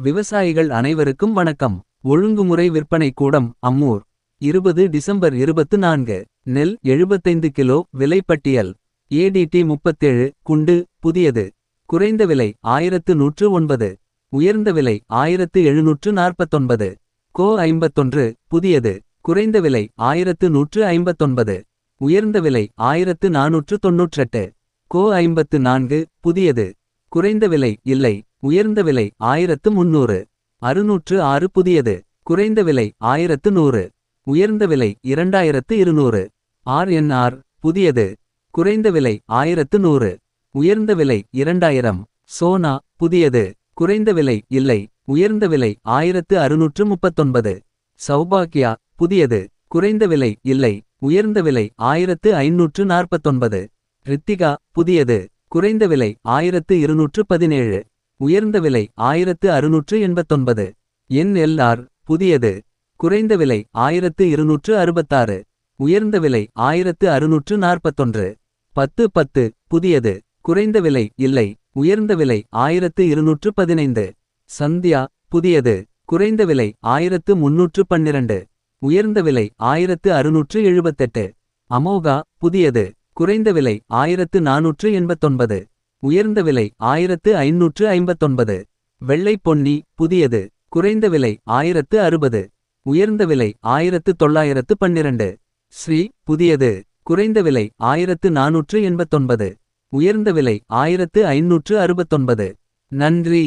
விவசாயிகள் அனைவருக்கும் வணக்கம். ஒழுங்குமுறை விற்பனை கூடம் அம்மூர். 20 டிசம்பர் 24. நெல் 75 கிலோ விலை பட்டியல். ஏடிடி 37 குண்டு புதியது. குறைந்த விலை 1109. உயர்ந்த விலை 1749. கோ 51 புதியது. குறைந்த விலை 1159. உயர்ந்த விலை 1498. கோ 54 புதியது. குறைந்த விலை இல்லை. உயர்ந்த விலை 1300. 606 புதியது. குறைந்த விலை 1100. உயர்ந்த விலை 2200. ஆர்என்ஆர் புதியது. குறைந்த விலை 1100. உயர்ந்த விலை 2000. சோனா புதியது. குறைந்த விலை இல்லை. உயர்ந்த விலை 1639. சௌபாக்கியா புதியது. குறைந்த விலை இல்லை. உயர்ந்த விலை 1549. ரித்திகா புதியது. குறைந்த விலை 1217. உயர்ந்த விலை 1689. என்எல்ஆர் புதியது. குறைந்த விலை 1266. உயர்ந்த விலை 1641. 1010 புதியது. குறைந்த விலை இல்லை. உயர்ந்த விலை 1215. சந்தியா புதியது. குறைந்த விலை 1312. உயர்ந்த விலை 1678. அமோகா புதியது. குறைந்த விலை 1489. உயர்ந்த விலை 1559. வெள்ளை பொன்னி புதியது. குறைந்த விலை 1060. உயர்ந்த விலை 1912. ஸ்ரீ புதியது. குறைந்த விலை 1489. உயர்ந்த விலை 1569. நன்றி.